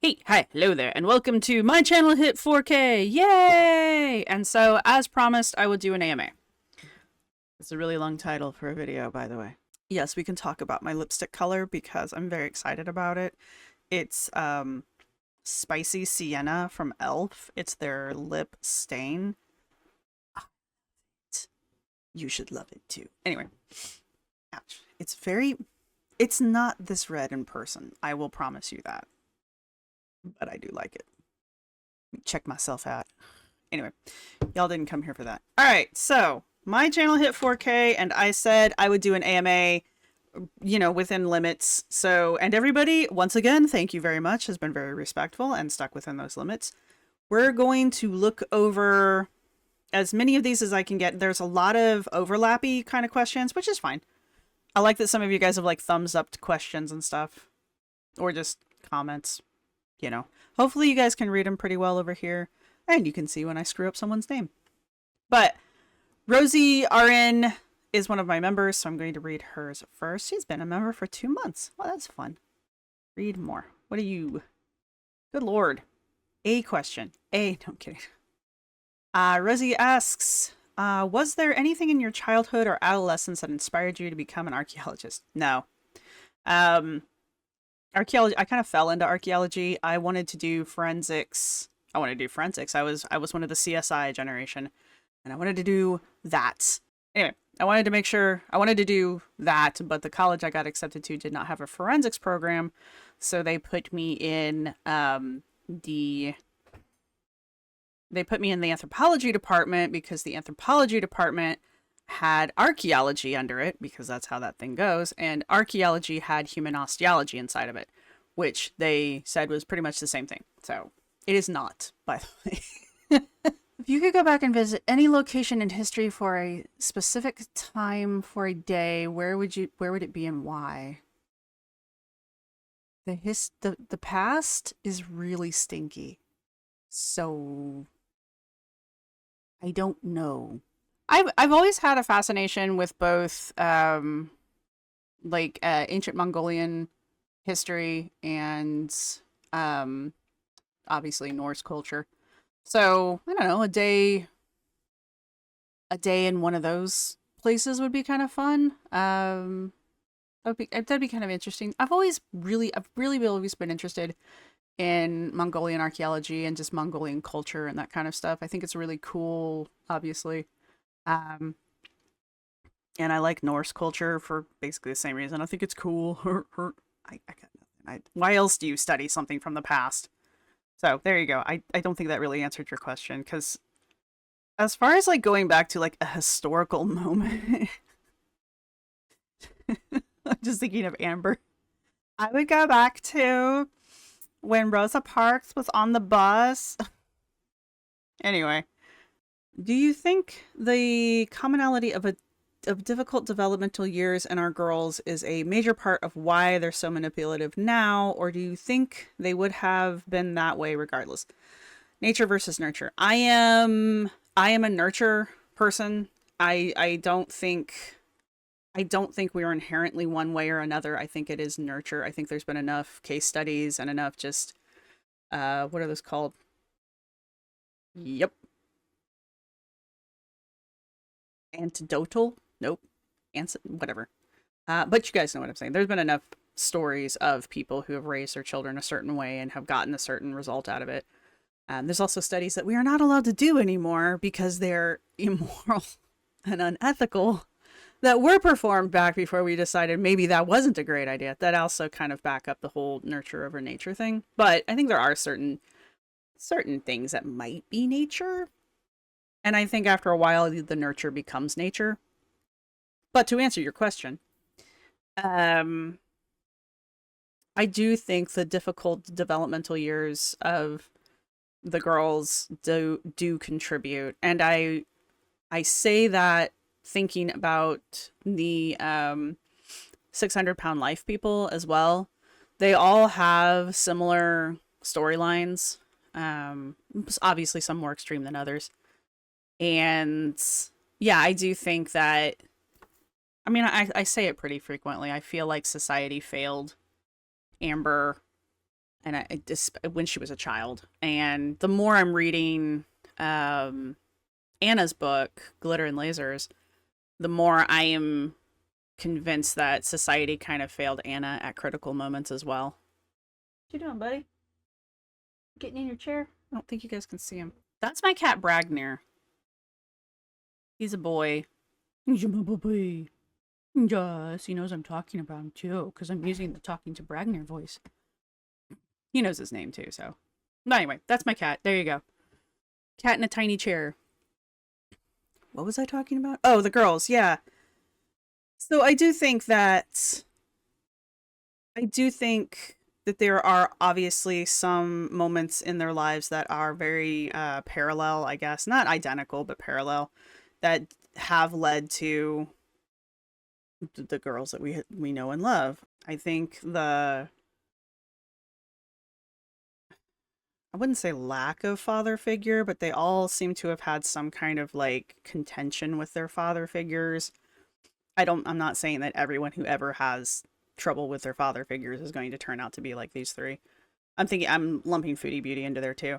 Hey, hi, hello there, and welcome to my channel hit 4K, yay! And so, as promised, I would do an AMA. It's a really long title for a video, by the way. Yes, we can talk about my lipstick color because I'm very excited about it. It's, Spicy Sienna from e.l.f. It's their lip stain. You should love it too. Anyway, ouch. It's not this red in person, I will promise you that. But I do like it. Check myself out. Anyway, y'all didn't come here for that. All right, so my channel hit 4K, and I said I would do an AMA, within limits. So, and everybody, once again, thank you very much, has been very respectful and stuck within those limits. We're going to look over as many of these as I can get. There's a lot of overlappy kind of questions, which is fine. I like that some of you guys have like thumbs up to questions and stuff, or just comments, Hopefully you guys can read them pretty well over here. And you can see when I screw up someone's name. But Rosie RN is one of my members, so I'm going to read hers first. She's been a member for 2 months. Well, that's fun. Read more. What are you? Good lord. A question. No, I'm kidding. Rosie asks, was there anything in your childhood or adolescence that inspired you to become an archaeologist? No. Archaeology, I kind of fell into archaeology. I wanted to do forensics. I was one of the CSI generation, and I wanted to do that. Anyway, I wanted to do that, but the college I got accepted to did not have a forensics program, so they put me in the anthropology department because the anthropology department had archaeology under it, because that's how that thing goes, and archaeology had human osteology inside of it, which they said was pretty much the same thing. So it is not, by the way. If you could go back and visit any location in history for a specific time for a day, where would it be and why? The past is really stinky. So I don't know. I've always had a fascination with both ancient Mongolian history and obviously Norse culture. So I don't know, a day in one of those places would be kind of fun. That'd be kind of interesting. I've really always been interested in Mongolian archaeology and just Mongolian culture and that kind of stuff. I think it's really cool, obviously. Um, and I like Norse culture for basically the same reason. I think it's cool. I got nothing. Why else do you study something from the past? So there you go. I don't think that really answered your question, because as far as like going back to like a historical moment, I'm just thinking of Amber. I would go back to when Rosa Parks was on the bus. Anyway, do you think the commonality of difficult developmental years in our girls is a major part of why they're so manipulative now, or do you think they would have been that way regardless? Nature versus nurture. I am a nurture person. I don't think we are inherently one way or another. I think it is nurture. I think there's been enough case studies and enough just what are those called? Yep. Antidotal? Nope. Whatever. But you guys know what I'm saying. There's been enough stories of people who have raised their children a certain way and have gotten a certain result out of it. There's also studies that we are not allowed to do anymore because they're immoral and unethical, that were performed back before we decided maybe that wasn't a great idea. That also kind of back up the whole nurture over nature thing. But I think there are certain things that might be nature. And I think after a while the nurture becomes nature. But to answer your question, I do think the difficult developmental years of the girls do contribute. And I say that thinking about the 600-pound life people as well. They all have similar storylines. Obviously some more extreme than others. And yeah, I do think that, I mean, I say it pretty frequently. I feel like society failed Amber and I just when she was a child. And the more I'm reading Anna's book, Glitter and Lasers, the more I am convinced that society kind of failed Anna at critical moments as well. What you doing, buddy? Getting in your chair? I don't think you guys can see him. That's my cat Bragnir. He's a boy. He's a boy. Yes, he knows I'm talking about him too, because I'm using the talking to Bragnir voice. He knows his name too, so. But anyway, that's my cat. There you go. Cat in a tiny chair. What was I talking about? Oh, the girls, yeah. So I do think that there are obviously some moments in their lives that are very parallel, I guess. Not identical, but parallel, that have led to the girls that we know and love. I think I wouldn't say lack of father figure, but they all seem to have had some kind of like contention with their father figures. I'm not saying that everyone who ever has trouble with their father figures is going to turn out to be like these three. I'm lumping Foodie Beauty into there too.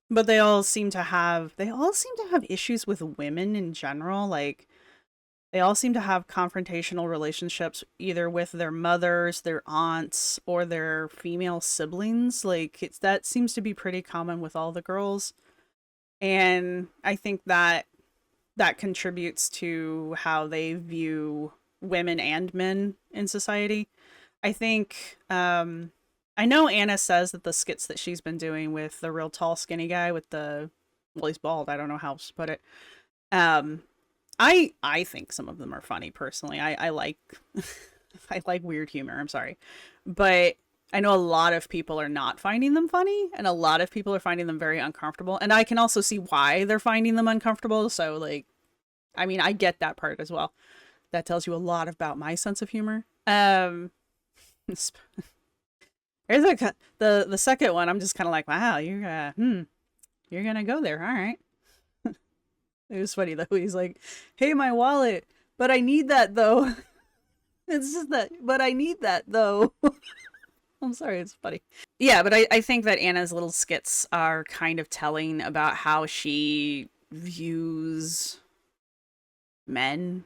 But they all seem to have issues with women in general. Like, they all seem to have confrontational relationships either with their mothers, their aunts, or their female siblings. Like, that seems to be pretty common with all the girls. And I think that contributes to how they view women and men in society. I think, I know Anna says that the skits that she's been doing with the real tall, skinny guy with well, he's bald. I don't know how else to put it. I think some of them are funny personally. I like I like weird humor. I'm sorry, but I know a lot of people are not finding them funny, and a lot of people are finding them very uncomfortable. And I can also see why they're finding them uncomfortable. So, like, I mean, I get that part as well. That tells you a lot about my sense of humor. There's the second one. I'm just kind of like, wow, you're gonna go there, all right. It was funny though. He's like, "Hey, my wallet, but I need that though." It's just that, but I need that though. I'm sorry, it's funny. Yeah, but I think that Anna's little skits are kind of telling about how she views men.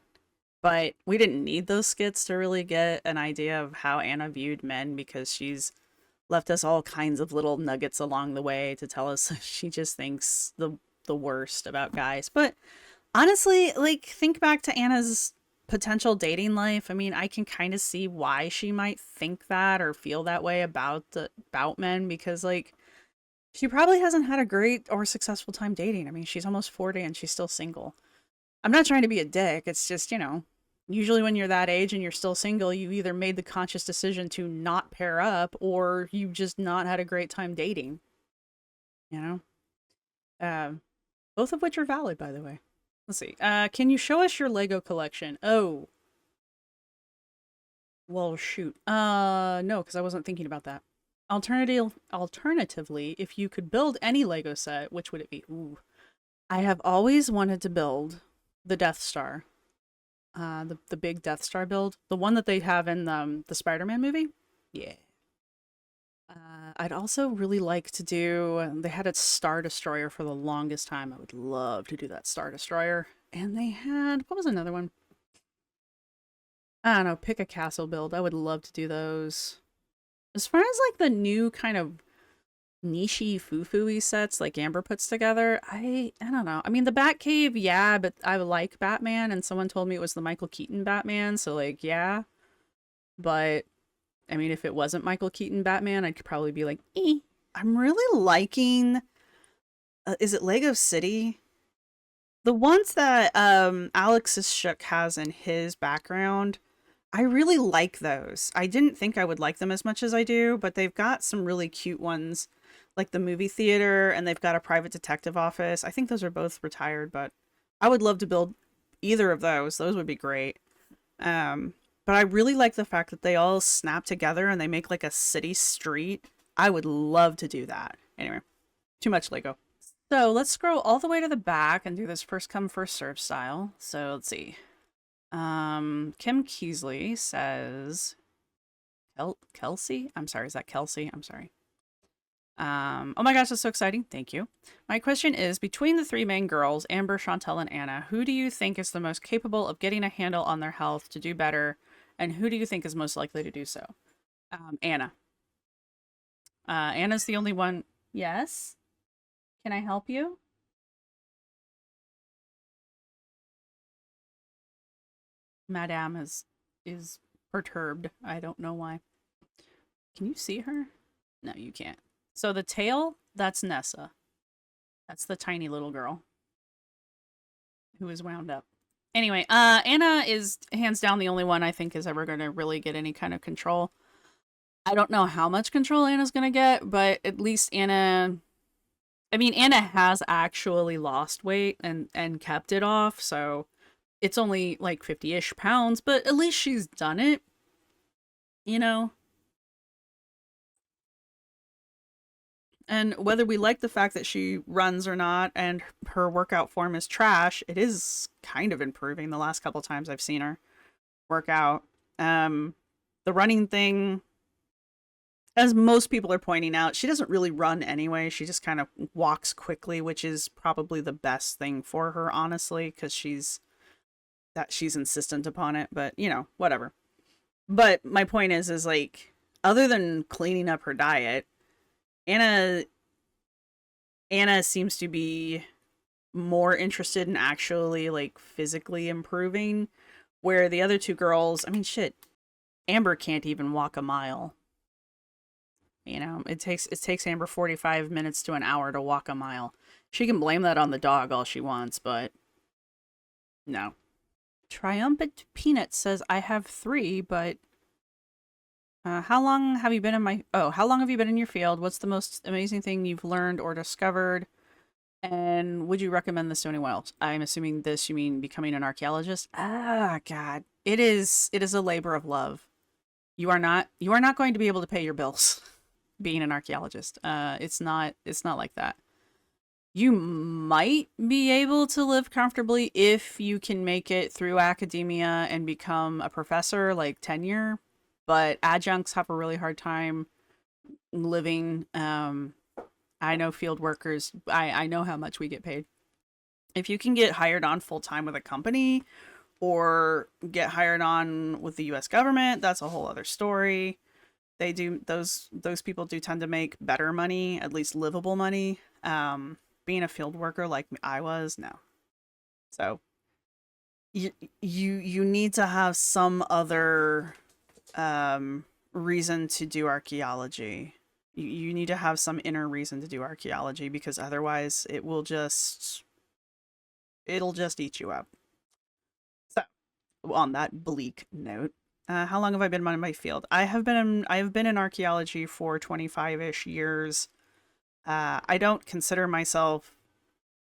But we didn't need those skits to really get an idea of how Anna viewed men, because she's left us all kinds of little nuggets along the way to tell us she just thinks the worst about guys. But honestly, like, think back to Anna's potential dating life. I mean, I can kind of see why she might think that or feel that way about men, because like, she probably hasn't had a great or successful time dating. I mean, she's almost 40 and she's still single. I'm not trying to be a dick. It's just, usually when you're that age and you're still single, you either made the conscious decision to not pair up, or you just not had a great time dating. Both of which are valid, by the way. Let's see. Can you show us your Lego collection? Oh. Well, shoot. No, because I wasn't thinking about that. Alternatively, if you could build any Lego set, which would it be? Ooh. I have always wanted to build the Death Star. The big Death Star build. The one that they have in the Spider-Man movie. Yeah. I'd also really like to do, they had a Star Destroyer for the longest time. I would love to do that Star Destroyer. And they had, what was another one? I don't know, pick a castle build. I would love to do those. As far as like the new kind of niche-y foo-foo-y sets like Amber puts together, I don't know. I mean, the Batcave, yeah, but I like Batman, and someone told me it was the Michael Keaton Batman, so like, yeah. But I mean, if it wasn't Michael Keaton Batman, I'd probably be like, eh. I'm really liking, is it Lego City? The ones that Alex's Shook has in his background, I really like those. I didn't think I would like them as much as I do, but they've got some really cute ones, like the movie theater, and they've got a private detective office. I think those are both retired, but I would love to build either of those. Those would be great. But I really like the fact that they all snap together and they make like a city street. I would love to do that. Anyway, too much Lego. So let's scroll all the way to the back and do this first come, first serve style. So let's see. Kim Keasley says, Kelsey? I'm sorry, is that Kelsey? I'm sorry. Oh my gosh, that's so exciting. Thank you. My question is, between the three main girls, Amber, Chantel, and Anna, who do you think is the most capable of getting a handle on their health to do better, and who do you think is most likely to do so? Anna. Anna's the only one. Yes? Can I help you? Madame is perturbed. I don't know why. Can you see her? No, you can't. So the tail, that's Nessa. That's the tiny little girl who is wound up. Anyway, Anna is hands down the only one I think is ever going to really get any kind of control. I don't know how much control Anna's going to get, but at least Anna, I mean, Anna has actually lost weight and kept it off, so it's only like 50-ish pounds, but at least she's done it, you know? And whether we like the fact that she runs or not and her workout form is trash, it is kind of improving the last couple times I've seen her work out. The running thing, as most people are pointing out, she doesn't really run anyway. She just kind of walks quickly, which is probably the best thing for her, honestly, because she's insistent upon it, but you know, whatever. But my point is like, other than cleaning up her diet, Anna Anna seems to be more interested in actually like physically improving, where the other two girls, I mean shit, Amber can't even walk a mile. You know, it takes Amber 45 minutes to an hour to walk a mile. She can blame that on the dog all she wants, but no. Triumphant Peanut says I have 3, but how long have you been in my how long have you been in your field? What's the most amazing thing you've learned or discovered? And would you recommend this to anyone else? I'm assuming this you mean becoming an archaeologist? Ah, God. It is a labor of love. You are not going to be able to pay your bills being an archaeologist. It's not like that. You might be able to live comfortably if you can make it through academia and become a professor, like tenure, but adjuncts have a really hard time living. I know field workers, I know how much we get paid. If you can get hired on full time with a company or get hired on with the US government, that's a whole other story. Those people do tend to make better money, at least livable money. Being a field worker like I was, no. So you need to have some other reason to do archaeology. You need to have some inner reason to do archaeology, because otherwise it'll just eat you up. So on that bleak note, how long have I been in my field? I have been in archaeology for 25-ish years. I don't consider myself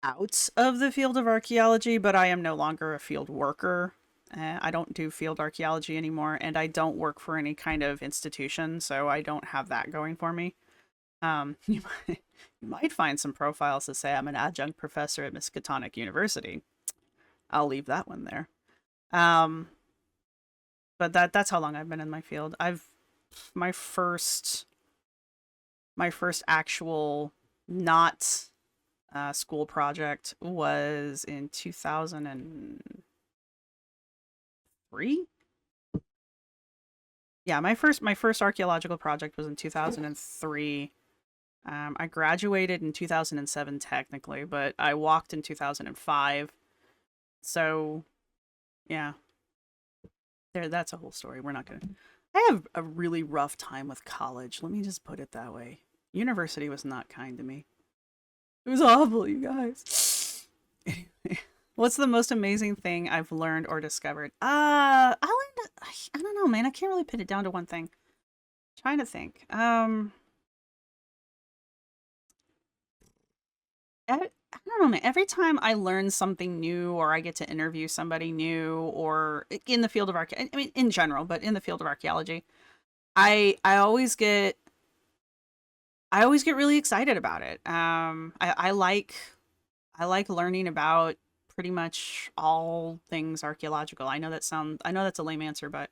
out of the field of archaeology, but I am no longer a field worker. I don't do field archaeology anymore, and I don't work for any kind of institution, so I don't have that going for me. You might find some profiles that say I'm an adjunct professor at Miskatonic University. I'll leave that one there. Um, but that's how long I've been in my field. My first my first actual not school project was in 2003. Yeah, my first archaeological project was in 2003. I graduated in 2007 technically, but I walked in 2005. So yeah, that's a whole story. We're not gonna. I have a really rough time with college. Let me just put it that way. University was not kind to me. It was awful, you guys. Anyway, what's the most amazing thing I've learned or discovered? I don't know, man. I can't really put it down to one thing. Trying to think. I don't know, man. Every time I learn something new, or I get to interview somebody new, or in the field of I mean, in general, but in the field of archaeology, I I always get I always get really excited about it. I like learning about pretty much all things archaeological. I know that's a lame answer, but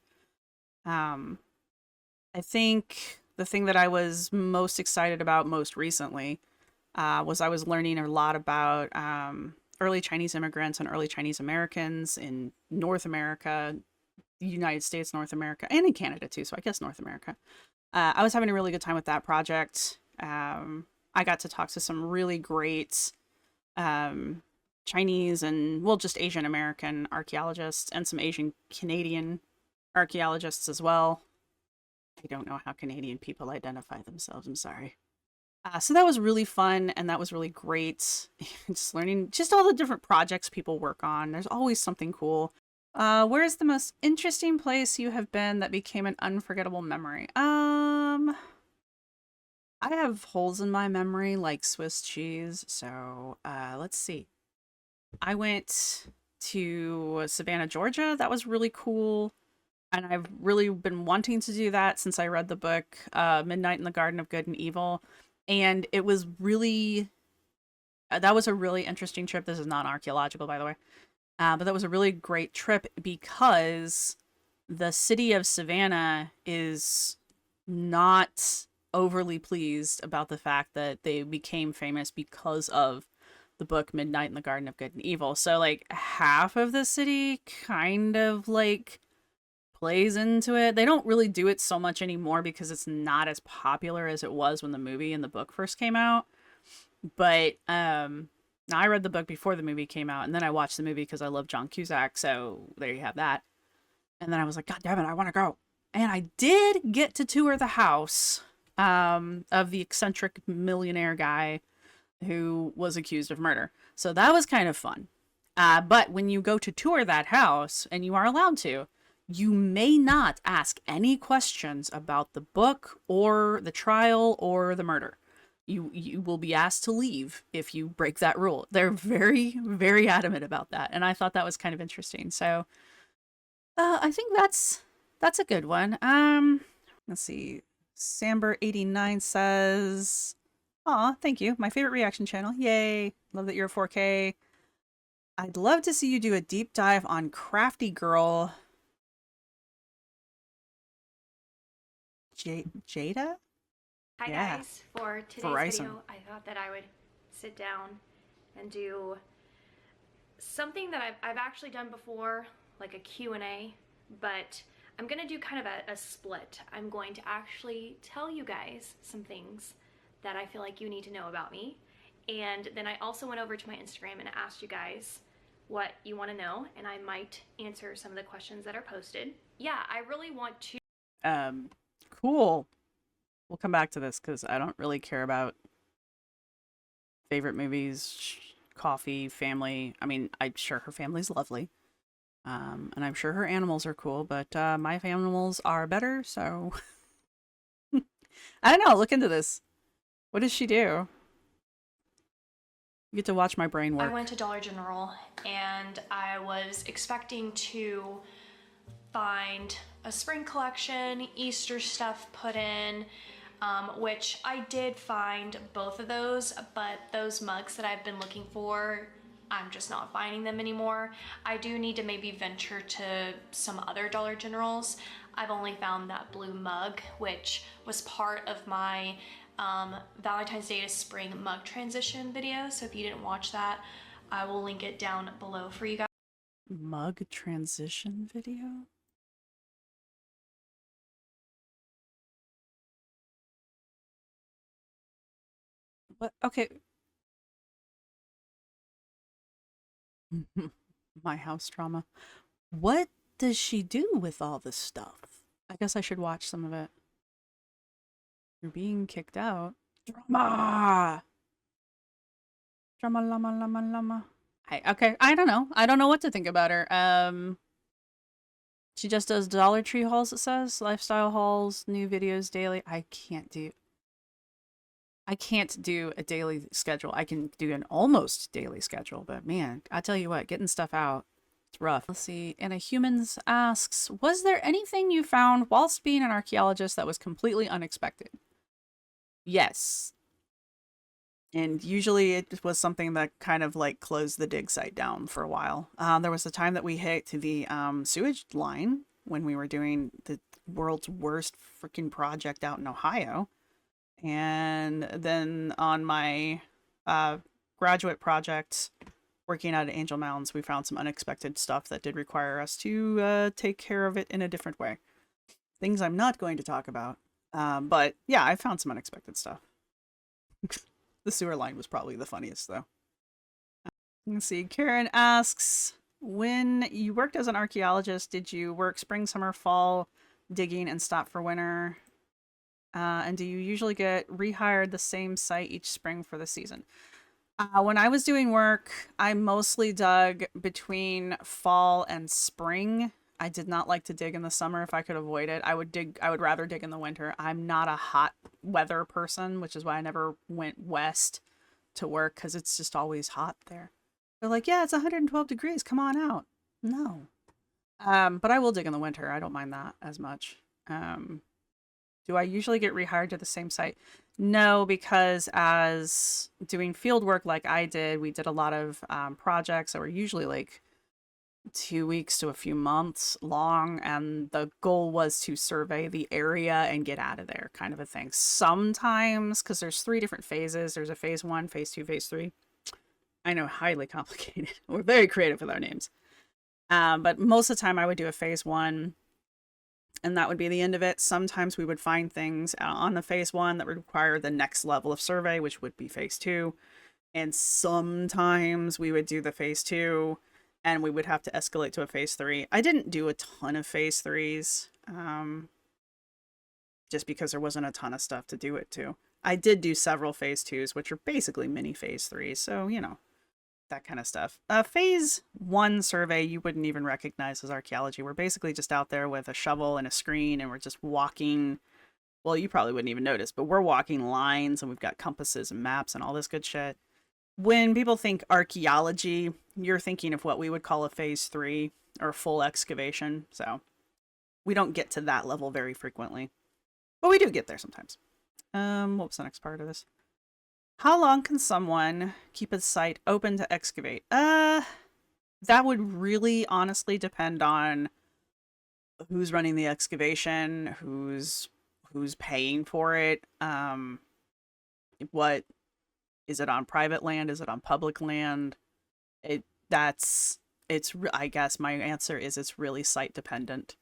um I think the thing that I was most excited about most recently was I was learning a lot about early Chinese immigrants and early Chinese Americans in North America, the United States, North America, and in Canada too. So I guess North America. I was having a really good time with that project. I got to talk to some really great um, Chinese and, well, just Asian American archaeologists and some Asian Canadian archaeologists as well. I don't know how Canadian people identify themselves. I'm sorry. So that was really fun and that was really great. Just learning just all the different projects people work on. There's always something cool. Where's the most interesting place you have been that became an unforgettable memory? I have holes in my memory like Swiss cheese. So, let's see. I went to Savannah, Georgia. That was really cool. And I've really been wanting to do that since I read the book, Midnight in the Garden of Good and Evil. And it was really, that was a really interesting trip. This is not archaeological, by the way. But that was a really great trip because the city of Savannah is not overly pleased about the fact that they became famous because of the book Midnight in the Garden of Good and Evil. So, like, half of the city kind of, like, plays into it. They don't really do it so much anymore because it's not as popular as it was when the movie and the book first came out. But now I read the book before the movie came out, and then I watched the movie because I love John Cusack. So there you have that. And then I was like, God damn it, I want to go. And I did get to tour the house of the eccentric millionaire guy who was accused of murder. So that was kind of fun. But when you go to tour that house, and you are allowed to, you may not ask any questions about the book or the trial or the murder. You will be asked to leave if you break that rule. They're very, very adamant about that, and I thought that was kind of interesting. So I think that's a good one. Let's see. Samber89 says, "Aw, thank you. My favorite reaction channel. Yay! Love that you're a 4K. I'd love to see you do a deep dive on Crafty Girl." Jada? Hi Yeah. guys, for today's Verizon. video, I thought that I would sit down and do something that I've actually done before, like a Q&A, but I'm gonna do kind of a split. I'm going to actually tell you guys some things that I feel like you need to know about me, and then I also went over to my Instagram and asked you guys what you want to know, and I might answer some of the questions that are posted. Yeah, I really want to. Cool. We'll come back to this because I don't really care about favorite movies, coffee, family. I mean, I'm sure her family's lovely. And I'm sure her animals are cool, but my animals are better, so I don't know. Look into this. What does she do? You get to watch my brain I work. went to Dollar General and I was expecting to find a spring collection, Easter stuff put in, which I did find both of those, but those mugs that I've been looking for, I'm just not finding them anymore. I do need to maybe venture to some other Dollar Generals. I've only found that blue mug, which was part of my Valentine's Day to spring mug transition video. So if you didn't watch that, I will link it down below for you guys. Mug transition video? What? Okay. My house trauma. What does she do with all this stuff? I guess I should watch some of it. You're being kicked out. Drama! Drama llama llama llama. Okay, I don't know. I don't know what to think about her. She just does Dollar Tree hauls, it says. Lifestyle hauls, new videos daily. I can't do a daily schedule. I can do an almost daily schedule, but man, I tell you what, getting stuff out, it's rough. Let's see. Anna Humans asks, was there anything you found whilst being an archaeologist that was completely unexpected? Yes. And usually it was something that kind of like closed the dig site down for a while. There was a time that we hit to the sewage line when we were doing the world's worst freaking project out in Ohio. And then on my graduate project, working out at Angel Mounds, we found some unexpected stuff that did require us to take care of it in a different way. Things I'm not going to talk about. But yeah, I found some unexpected stuff. The sewer line was probably the funniest, though. Let's see. Karen asks, when you worked as an archaeologist, did you work spring, summer, fall digging and stop for winter? And do you usually get rehired the same site each spring for the season? When I was doing work, I mostly dug between fall and spring. I did not like to dig in the summer if I could avoid it. I would rather dig in the winter. I'm not a hot weather person, which is why I never went west to work, because it's just always hot there. They're like, yeah, it's 112 degrees. Come on out. No. But I will dig in the winter. I don't mind that as much. Do I usually get rehired to the same site? No, because as doing field work like I did, we did a lot of projects that were usually like 2 weeks to a few months long, and the goal was to survey the area and get out of there, kind of a thing. Sometimes, because there's 3 different phases, there's a phase 1, phase 2, phase 3. I know, highly complicated. We're very creative with our names. But most of the time I would do a phase 1, and that would be the end of it. Sometimes we would find things on the phase 1 that would require the next level of survey, which would be phase 2. And sometimes we would do the phase 2 and we would have to escalate to a phase 3. I didn't do a ton of phase 3s, just because there wasn't a ton of stuff to do it to. I did do several phase 2s, which are basically mini phase 3s. So, you know, that kind of stuff. Phase 1 survey, you wouldn't even recognize as archaeology. We're basically just out there with a shovel and a screen, and we're just walking. Well, you probably wouldn't even notice, but we're walking lines, and we've got compasses and maps and all this good shit. When people think archaeology, you're thinking of what we would call a phase 3 or full excavation. So we don't get to that level very frequently, but we do get there sometimes. What was the next part of this? How long can someone keep a site open to excavate? That would really honestly depend on who's running the excavation, who's paying for it. What is it on private land? Is it on public land? I guess my answer is it's really site dependent.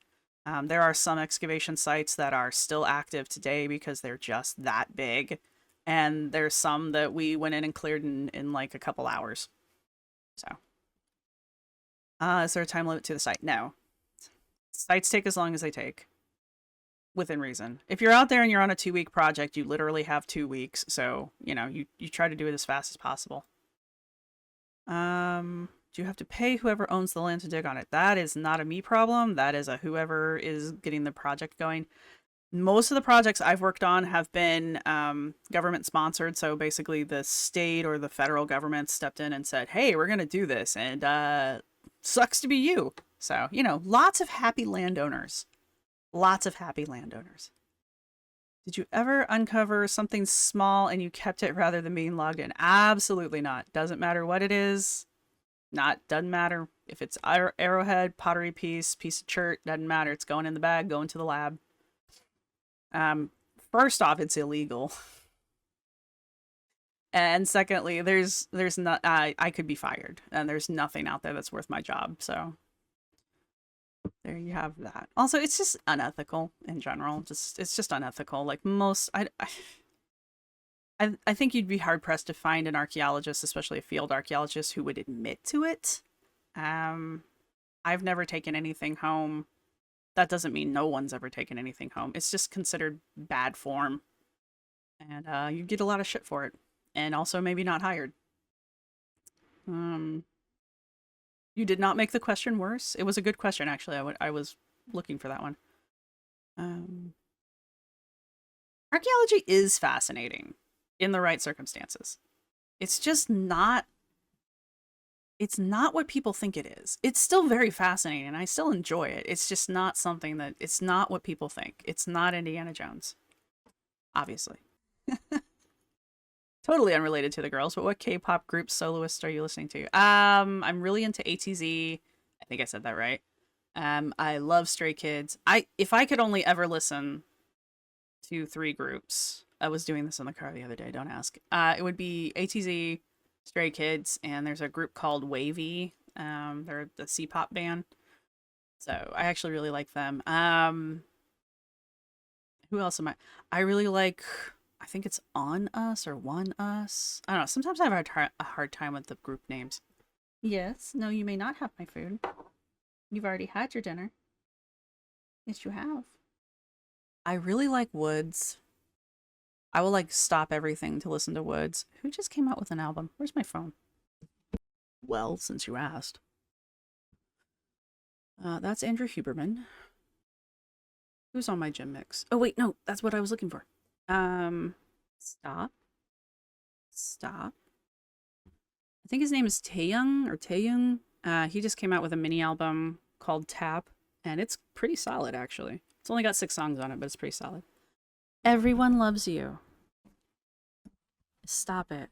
There are some excavation sites that are still active today because they're just that big. And there's some that we went in and cleared in like a couple hours. So, is there a time limit to the site? No. Sites take as long as they take, within reason. If you're out there and you're on a 2-week project, you literally have 2 weeks. So, you know, you try to do it as fast as possible. Do you have to pay whoever owns the land to dig on it? That is not a me problem. That is a whoever is getting the project going. Most of the projects I've worked on have been government sponsored. So basically the state or the federal government stepped in and said, hey, we're going to do this. And sucks to be you. So, you know, lots of happy landowners. Lots of happy landowners. Did you ever uncover something small and you kept it rather than being logged in? Absolutely not. Doesn't matter what it is. Doesn't matter if it's arrowhead, pottery piece of chert. Doesn't matter. It's going in the bag, going to the lab. First off, it's illegal. And secondly, there's not, I could be fired, and there's nothing out there that's worth my job. So there you have that. Also, it's just unethical in general. It's just unethical. Like most, I think you'd be hard pressed to find an archaeologist, especially a field archaeologist, who would admit to it. I've never taken anything home. That doesn't mean no one's ever taken anything home. It's just considered bad form. And you get a lot of shit for it. And also maybe not hired. You did not make the question worse. It was a good question, actually. I was looking for that one. Archaeology is fascinating in the right circumstances. It's just not... It's not what people think it is. It's still very fascinating, and I still enjoy it. It's just not something that... It's not what people think. It's not Indiana Jones. Obviously. Totally unrelated to the girls, but what K-pop group soloists are you listening to? I'm really into ATZ. I think I said that right. I love Stray Kids. If I could only ever listen to three groups, I was doing this in the car the other day. Don't ask. It would be ATZ, Stray Kids, and there's a group called Wavy. They're the C-pop band. So I actually really like them. Who else am I? I really like. I think it's On Us or One Us. I don't know. Sometimes I have a hard time with the group names. Yes. No, you may not have my food. You've already had your dinner. Yes, you have. I really like Woods. I will like stop everything to listen to Woods. Who just came out with an album? Where's my phone? Well, since you asked. That's Andrew Huberman. Who's on my gym mix? Oh wait, no, that's what I was looking for. Stop. Stop. I think his name is Taeyong or Taeyong. He just came out with a mini album called Tap, and it's pretty solid actually. It's only got 6 songs on it, but it's pretty solid. Everyone loves you. Stop it.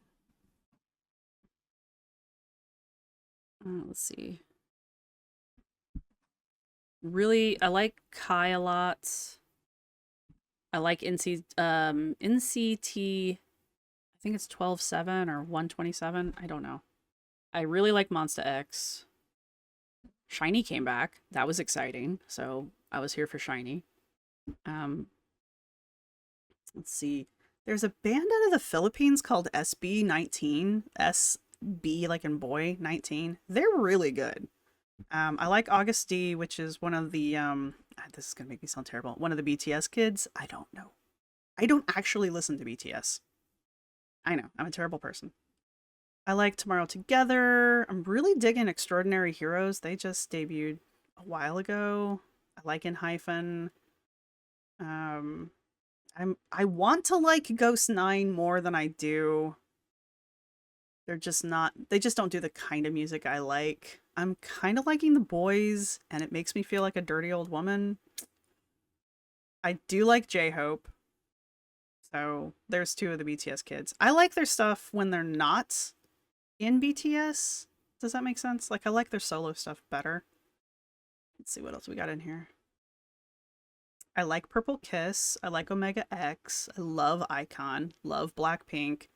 Let's see. Really, I like Kai a lot. I like NCT. I think it's 12/7 or 127. I don't know. I really like Monsta X. Shiny came back. That was exciting. So I was here for Shiny. Let's see. There's a band out of the Philippines called SB19. SB like in boy 19. They're really good. I like August D, which is one of the this is gonna make me sound terrible. One of the BTS kids. I don't know. I don't actually listen to BTS. I know, I'm a terrible person. I like Tomorrow Together. I'm really digging Extraordinary Heroes. They just debuted a while ago. I like In Hyphen. I want to like Ghost 9 more than I do. They're just not, they just don't do the kind of music I like. I'm kind of liking The Boys, and it makes me feel like a dirty old woman. I do like J-Hope. So there's 2 of the BTS kids. I like their stuff when they're not in BTS. Does that make sense? Like, I like their solo stuff better. Let's see what else we got in here. I like Purple Kiss. I like Omega X. I love Icon. Love Blackpink.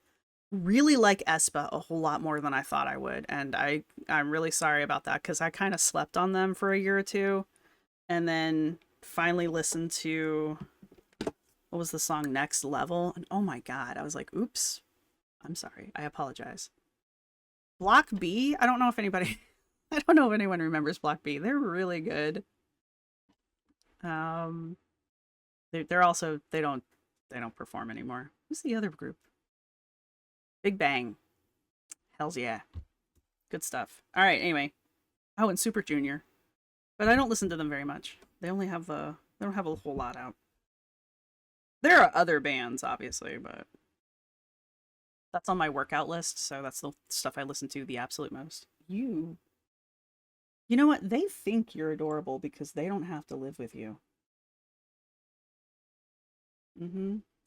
Really like aespa a whole lot more than I thought I would. And I'm really sorry about that because I kind of slept on them for a year or 2. And then finally listened to, what was the song, Next Level? And oh my god, I was like, oops. I'm sorry. I apologize. Block B? I don't know if anybody... I don't know if anyone remembers Block B. They're really good. They're also... They don't perform anymore. Who's the other group? Big Bang. Hells yeah. Good stuff. Alright, anyway. Oh, and Super Junior. But I don't listen to them very much. They only have they don't have a whole lot out. There are other bands, obviously, but that's on my workout list, so that's the stuff I listen to the absolute most. You know what? They think you're adorable because they don't have to live with you.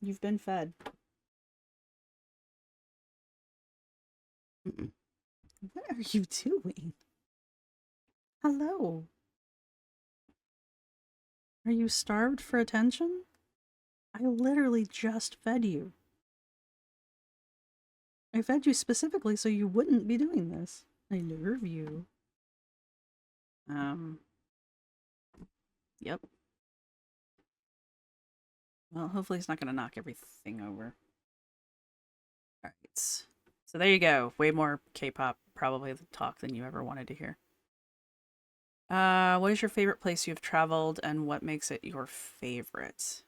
You've been fed. What are you doing? Hello. Are you starved for attention? I literally just fed you. I fed you specifically so you wouldn't be doing this. I love you. Yep. Well, hopefully it's not going to knock everything over. Alright. So there you go. Way more K-pop, probably the talk than you ever wanted to hear. What is your favorite place you've traveled and what makes it your favorite?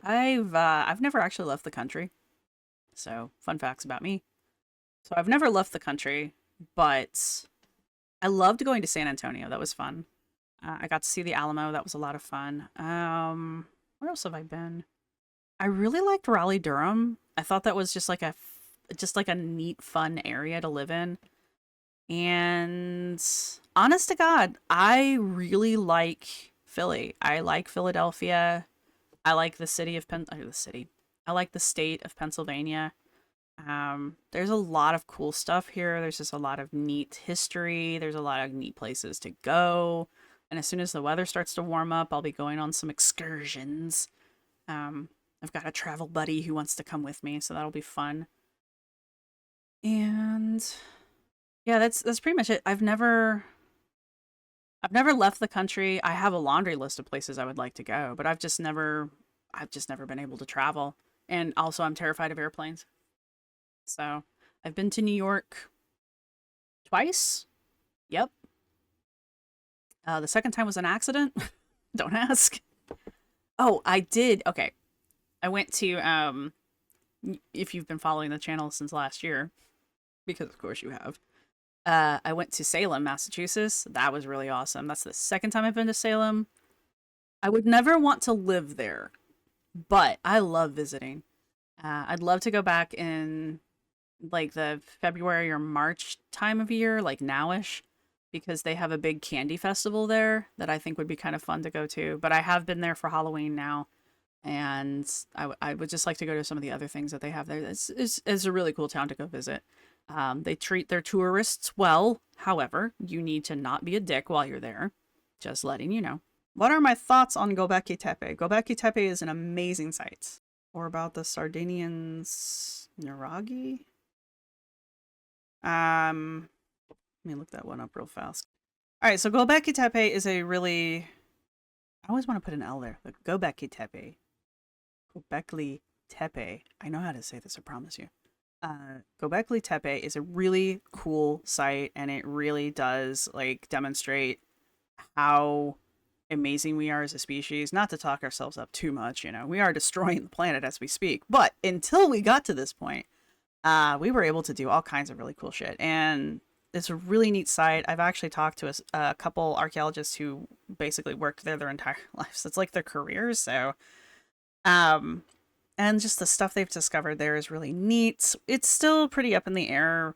I've never actually left the country. So, fun facts about me. So I've never left the country, but I loved going to San Antonio. That was fun. I got to see the Alamo. That was a lot of fun. Where else have I been? I really liked Raleigh, Durham. I thought that was just like a neat, fun area to live in. And honest to God, I really like Philly. I like Philadelphia. I like the city of I like the state of Pennsylvania. There's a lot of cool stuff here. There's just a lot of neat history. There's a lot of neat places to go. And as soon as the weather starts to warm up, I'll be going on some excursions. I've got a travel buddy who wants to come with me, so that'll be fun. And yeah, that's pretty much it. I've never left the country. I have a laundry list of places I would like to go, but I've just never been able to travel. And also I'm terrified of airplanes. So, I've been to New York twice. Yep. The second time was an accident. Don't ask. Oh, I did. Okay. I went to if you've been following the channel since last year, because of course you have. I went to Salem, Massachusetts. That was really awesome. That's the second time I've been to Salem. I would never want to live there, but I love visiting. I'd love to go back in like the February or March time of year, like nowish, because they have a big candy festival there that I think would be kind of fun to go to. But I have been there for Halloween now, and I would just like to go to some of the other things that they have there. It's a really cool town to go visit. They treat their tourists well. However, you need to not be a dick while you're there. Just letting you know. What are my thoughts on Göbekli Tepe? Göbekli Tepe is an amazing site. Or about the Sardinians Nuragi? Let me look that one up real fast. Alright, so Göbekli Tepe is a really... I always want to put an L there. The Göbekli Tepe. Göbekli Tepe. I know how to say this, I promise you. Göbekli Tepe is a really cool site, and it really does like demonstrate how amazing we are as a species. Not to talk ourselves up too much, you know, we are destroying the planet as we speak, but until we got to this point, we were able to do all kinds of really cool shit, and it's a really neat site. I've actually talked to a couple archaeologists who basically worked there their entire lives. It's like their careers, so and just the stuff they've discovered there is really neat. It's still pretty up in the air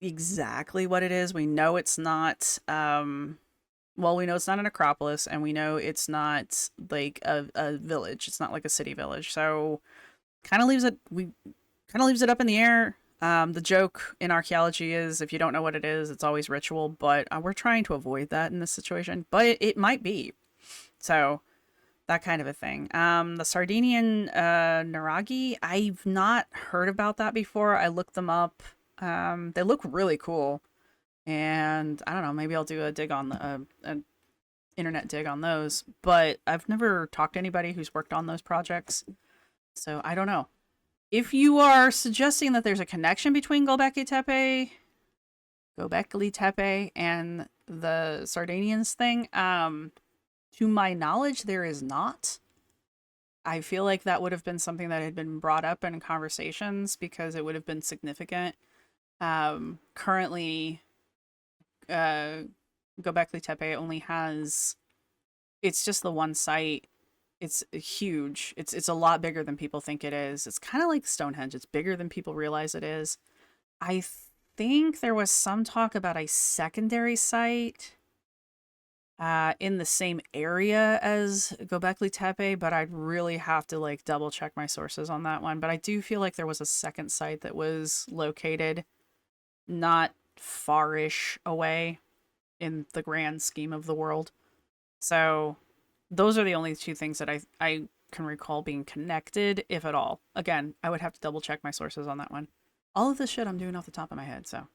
exactly what it is. We know it's not, well, we know it's not an acropolis, and we know it's not like a village. It's not like a city village. So kind of leaves it up in the air. The joke in archaeology is if you don't know what it is, it's always ritual, but we're trying to avoid that in this situation, but it might be. So that kind of a thing. The Sardinian Nuragi, I've not heard about that before. I looked them up. They look really cool. And I don't know, maybe I'll do a dig on an internet dig on those. But I've never talked to anybody who's worked on those projects. So I don't know. If you are suggesting that there's a connection between Göbekli Tepe and the Sardinians thing, to my knowledge, there is not. I feel like that would have been something that had been brought up in conversations because it would have been significant. Currently, Göbekli Tepe only has... It's just the one site. It's huge. It's a lot bigger than people think it is. It's kind of like Stonehenge. It's bigger than people realize it is. I think there was some talk about a secondary site in the same area as Göbekli Tepe, but I'd really have to like double check my sources on that one. But I do feel like there was a second site that was located not far-ish away in the grand scheme of the world. So those are the only two things that I can recall being connected, if at all. Again, I would have to double check my sources on that one. All of this shit I'm doing off the top of my head, so.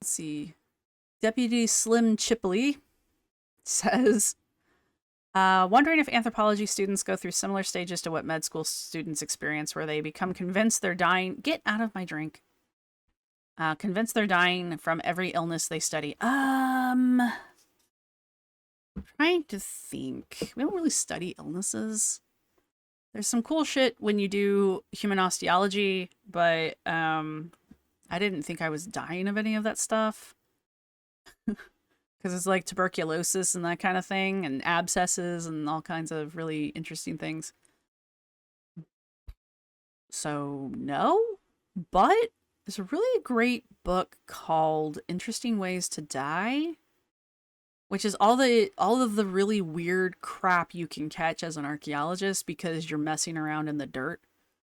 Let's see. Deputy Slim Chipley says, wondering if anthropology students go through similar stages to what med school students experience, where they become convinced they're dying. Get out of my drink. Convinced they're dying from every illness they study. I'm trying to think. We don't really study illnesses. There's some cool shit when you do human osteology, but I didn't think I was dying of any of that stuff. Because it's like tuberculosis and that kind of thing, and abscesses and all kinds of really interesting things. So, no. But there's a really great book called Interesting Ways to Die, which is all of the really weird crap you can catch as an archaeologist because you're messing around in the dirt.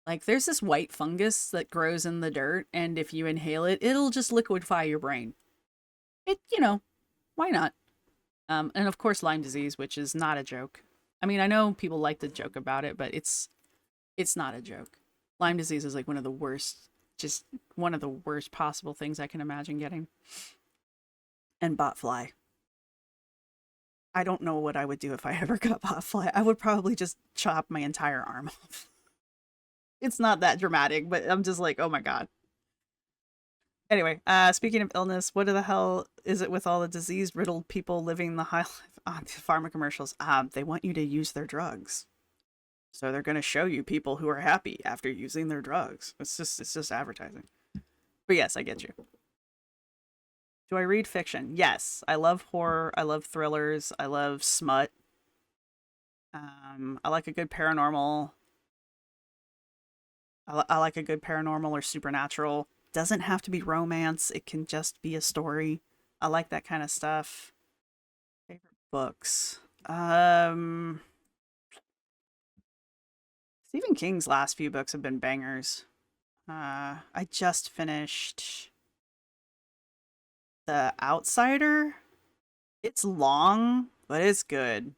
Like, there's this white fungus that grows in the dirt, and if you inhale it, it'll just liquefy your brain. It, you know, why not? And of course Lyme disease, which is not a joke. I mean, I know people like to joke about it, but it's not a joke. Lyme disease is like one of the worst, just one of the worst possible things I can imagine getting. And botfly. I don't know what I would do if I ever got botfly. I would probably just chop my entire arm off. It's not that dramatic, but I'm just like, oh my god. Anyway, speaking of illness, what the hell is it with all the disease-riddled people living the high life on pharma commercials? They want you to use their drugs. So they're going to show you people who are happy after using their drugs. It's just advertising. But yes, I get you. Do I read fiction? Yes. I love horror. I love thrillers. I love smut. I like a good paranormal. I like a good paranormal or supernatural. Doesn't have to be romance. It can just be a story. I like that kind of stuff. Favorite books. Stephen King's last few books have been bangers. I just finished The Outsider. It's long, but it's good.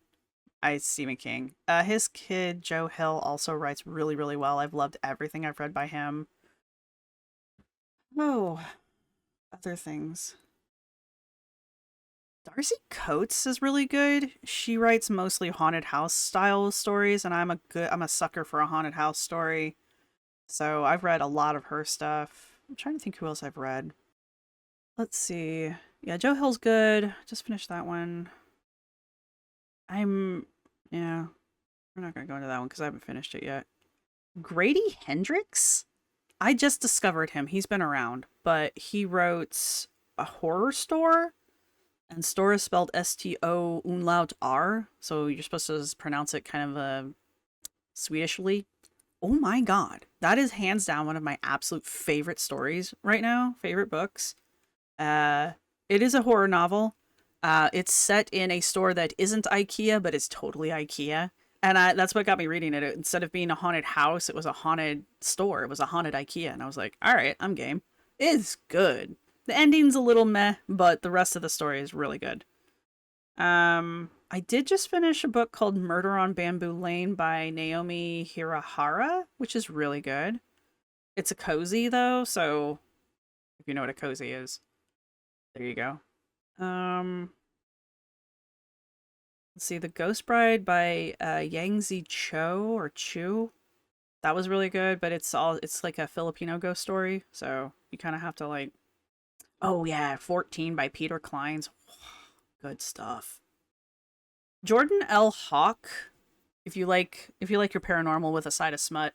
Stephen King. His kid, Joe Hill, also writes really, really well. I've loved everything I've read by him. Oh, other things. Darcy Coates is really good. She writes mostly haunted house style stories, and I'm a sucker for a haunted house story. So I've read a lot of her stuff. I'm trying to think who else I've read. Let's see. Yeah, Joe Hill's good. Just finished that one. Yeah, we're not gonna go into that one because I haven't finished it yet. Grady Hendrix? I just discovered him. He's been around, but he wrote A Horror Store, and store is spelled S-T-O umlaut R, so you're supposed to pronounce it kind of Swedishly. Oh my god, that is hands down one of my absolute favorite stories right now. Favorite books. It is a horror novel. It's set in a store that isn't IKEA, but is totally IKEA. And that's what got me reading it. Instead of being a haunted house, it was a haunted store. It was a haunted IKEA. And I was like, all right, I'm game. It's good. The ending's a little meh, but the rest of the story is really good. I did just finish a book called Murder on Bamboo Lane by Naomi Hirahara, which is really good. It's a cozy, though, so if you know what a cozy is, there you go. Let's see, The Ghost Bride by Yangzi Cho or Chu. That was really good, but it's like a Filipino ghost story, so you kind of have to like. Oh yeah, 14 by Peter Clines. Good stuff. Jordan L. Hawk. If you like your paranormal with a side of smut,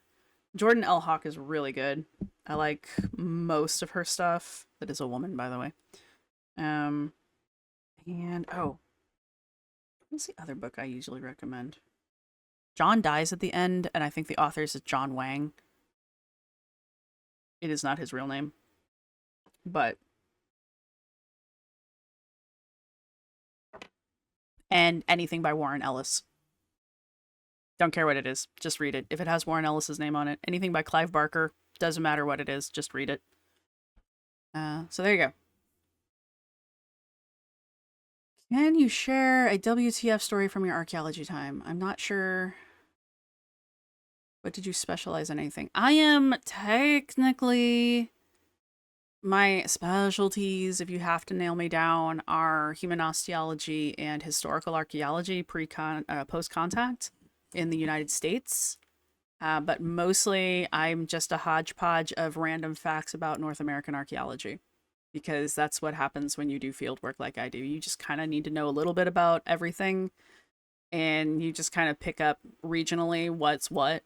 Jordan L. Hawk is really good. I like most of her stuff. That is a woman, by the way. And what's the other book I usually recommend? John dies at the end, and I think the author is John Wang. It is not his real name, but and anything by Warren Ellis. Don't care what it is, just read it. If it has Warren Ellis's name on it, anything by Clive Barker, doesn't matter what it is, just read it. So there you go. Can you share a WTF story from your archaeology time? I'm not sure. But did you specialize in anything? I am technically... My specialties, if you have to nail me down, are human osteology and historical archaeology post-contact in the United States. But mostly, I'm just a hodgepodge of random facts about North American archaeology. Because that's what happens when you do field work like I do. You just kind of need to know a little bit about everything. And you just kind of pick up regionally what's what.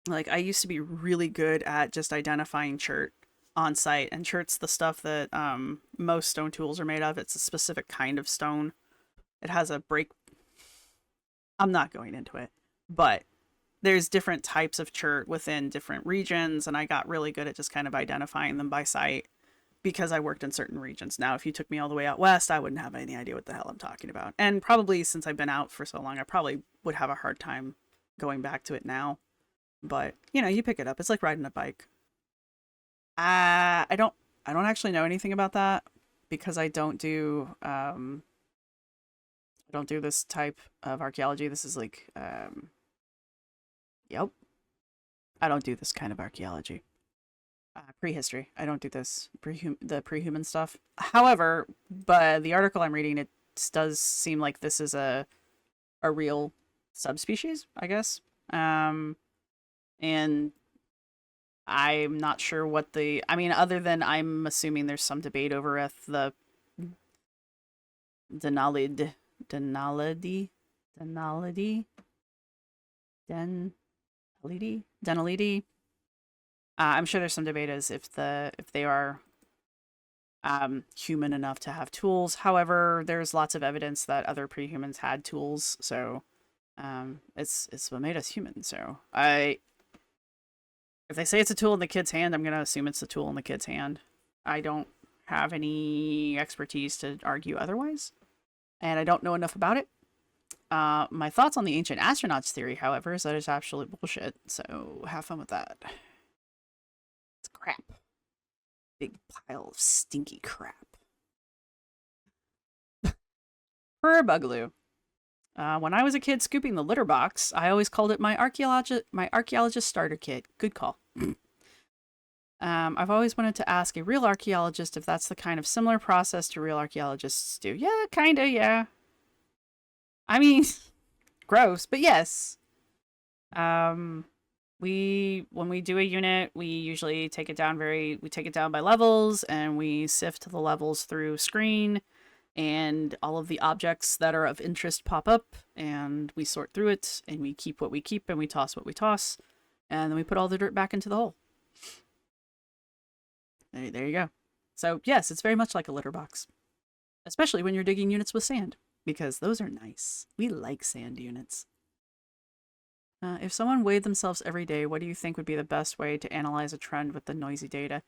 Like, I used to be really good at just identifying chert on site, and chert's the stuff that most stone tools are made of. It's a specific kind of stone. It has a break. I'm not going into it, but there's different types of chert within different regions, and I got really good at just kind of identifying them by sight because I worked in certain regions. Now, if you took me all the way out west, I wouldn't have any idea what the hell I'm talking about. And probably since I've been out for so long, I probably would have a hard time going back to it now. But, you know, you pick it up. It's like riding a bike. I don't actually know anything about that because I don't do I don't do this type of archaeology. This is like, yep. I don't do this kind of archaeology. Prehistory. I don't do this the prehuman stuff. However, but the article I'm reading, it does seem like this is a real subspecies, I guess. And I'm not sure what the. I mean, other than I'm assuming there's some debate over if the Denalid, Denalidi, Denalidi, Denalidi. I'm sure there's some debate as if they are human enough to have tools. However, there's lots of evidence that other prehumans had tools, so it's what made us human. So if they say it's a tool in the kid's hand, I'm gonna assume it's a tool in the kid's hand. I don't have any expertise to argue otherwise, and I don't know enough about it. My thoughts on the ancient astronauts theory, however, is that it's absolute bullshit. So have fun with that. It's crap. Big pile of stinky crap. For a bugaloo. When I was a kid scooping the litter box, I always called it my archaeologist starter kit. Good call. I've always wanted to ask a real archaeologist if that's the kind of similar process to real archaeologists do. Yeah, kinda, yeah. I mean, gross, but yes. When we do a unit, we usually take it down by levels, and we sift the levels through screen, and all of the objects that are of interest pop up, and we sort through it, and we keep what we keep, and we toss what we toss, and then we put all the dirt back into the hole. There you go. So yes, it's very much like a litter box, especially when you're digging units with sand, because those are nice. We like sand units. If someone weighed themselves every day, what do you think would be the best way to analyze a trend with the noisy data?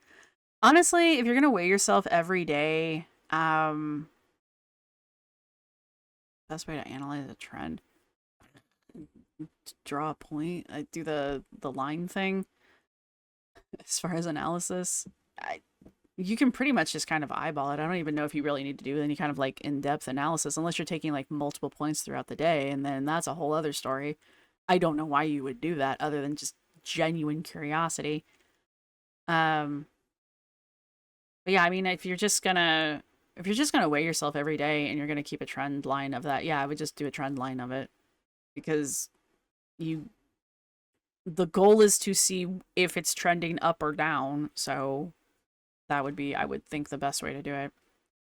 Honestly, if you're going to weigh yourself every day, best way to analyze a trend, draw a point. I do the line thing. As far as analysis, you can pretty much just kind of eyeball it. I don't even know if you really need to do any kind of like in-depth analysis unless you're taking like multiple points throughout the day, and then that's a whole other story. I don't know why you would do that other than just genuine curiosity. But yeah, I mean, if you're just gonna weigh yourself every day and you're gonna keep a trend line of that, yeah, I would just do a trend line of it, because the goal is to see if it's trending up or down. So that would be, I would think, the best way to do it.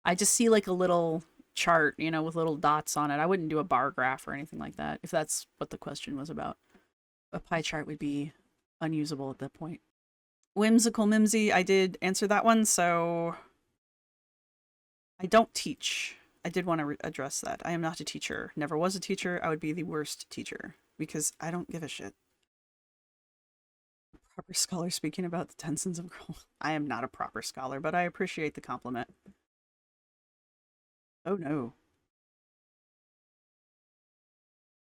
I just see like a little chart, with little dots on it. I wouldn't do a bar graph or anything like that, if that's what the question was about. A pie chart would be unusable at that point. Whimsical Mimsy, I did answer that one, so I don't teach. I did want to address that. I am not a teacher. Never was a teacher. I would be the worst teacher, because I don't give a shit. Proper scholar speaking about the 10 sins of girl. I am not a proper scholar, but I appreciate the compliment. Oh no.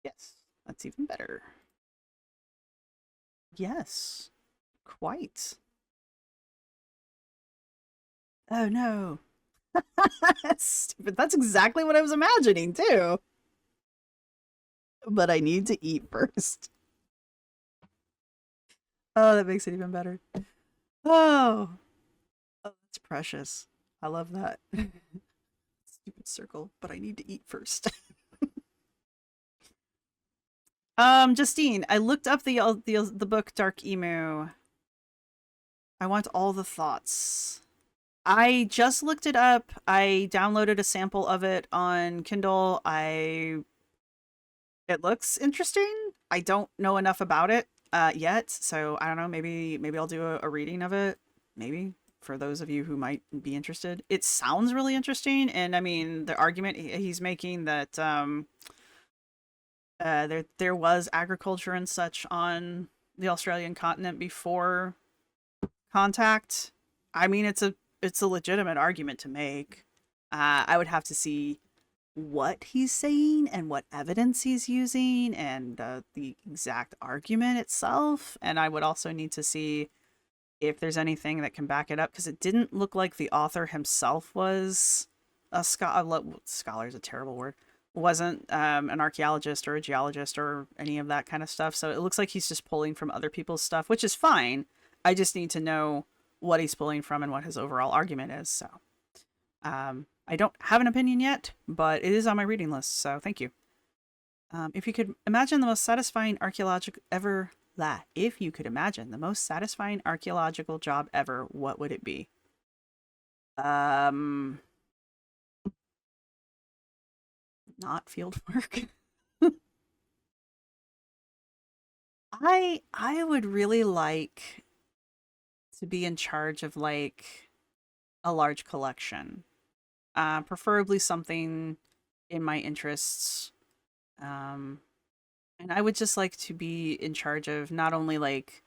Yes, that's even better. Yes, quite. Oh no. That's stupid. That's exactly what I was imagining too. But I need to eat first. Oh, that makes it even better. Oh, that's precious. I love that. Stupid circle, but I need to eat first. Justine, I looked up the book Dark Emu. I want all the thoughts. I just looked it up. I downloaded a sample of it on Kindle. It looks interesting. I don't know enough about it yet, so I don't know. Maybe I'll do a reading of it. Maybe, for those of you who might be interested. It sounds really interesting, and I mean, the argument he's making that there was agriculture and such on the Australian continent before contact. I mean, it's a legitimate argument to make. I would have to see what he's saying and what evidence he's using and the exact argument itself. And I would also need to see if there's anything that can back it up, because it didn't look like the author himself was a scholar. Scholar is a terrible word. wasn't an archaeologist or a geologist or any of that kind of stuff. So it looks like he's just pulling from other people's stuff, which is fine. I just need to know what he's pulling from and what his overall argument is. So I don't have an opinion yet, but it is on my reading list. So thank you. If you could imagine the most satisfying archaeological ever, if you could imagine the most satisfying archaeological job ever, what would it be? Not field work. I would really like to be in charge of like a large collection. Preferably something in my interests. And I would just like to be in charge of not only like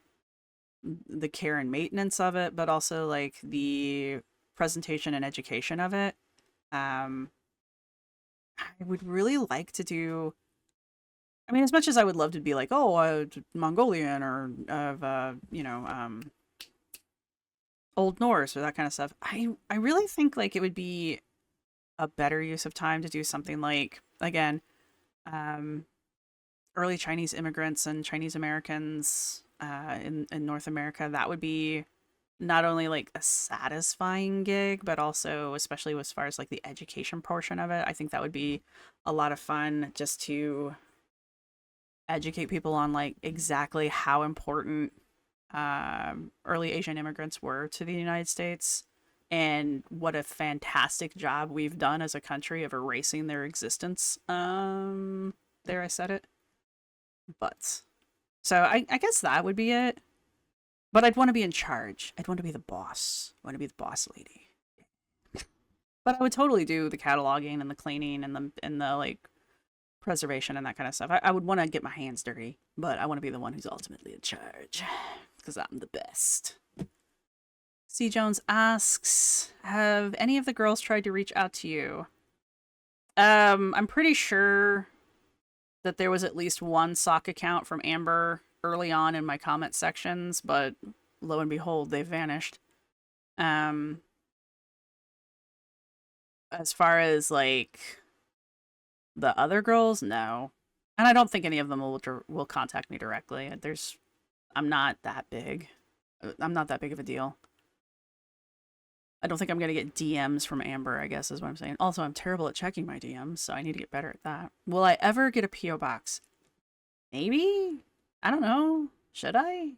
the care and maintenance of it, but also like the presentation and education of it. Um, I would really like to do. I mean, as much as I would love to be like, oh, Mongolian or of Old Norse or that kind of stuff. I really think like it would be a better use of time to do something like again, um, early Chinese immigrants and Chinese Americans in North America. That would be not only like a satisfying gig, but also especially as far as like the education portion of it. I think that would be a lot of fun just to educate people on like exactly how important early Asian immigrants were to the United States and what a fantastic job we've done as a country of erasing their existence. There I said it. But so I guess that would be it. But I'd want to be in charge. I'd want to be the boss. I want to be the boss lady. But I would totally do the cataloging and the cleaning and the like preservation and that kind of stuff. I would want to get my hands dirty, but I want to be the one who's ultimately in charge because I'm the best. C. Jones asks, have any of the girls tried to reach out to you? I'm pretty sure that there was at least one sock account from Amber early on in my comment sections, but lo and behold, they've vanished. As far as like the other girls, no. And I don't think any of them will contact me directly. I'm not that big. I'm not that big of a deal. I don't think I'm going to get DMs from Amber, I guess is what I'm saying. Also, I'm terrible at checking my DMs, so I need to get better at that. Will I ever get a P.O. box? Maybe? I don't know. Should I?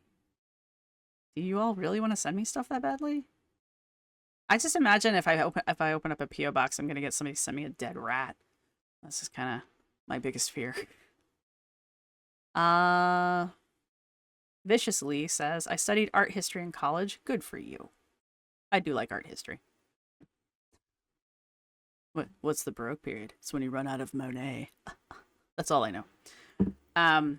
Do you all really want to send me stuff that badly? I just imagine if I open up a P.O. box, I'm going to get somebody to send me a dead rat. This is kind of my biggest fear. Viciously says, I studied art history in college. Good for you. I do like art history. What's the Baroque period? It's when you run out of Monet. That's all I know. I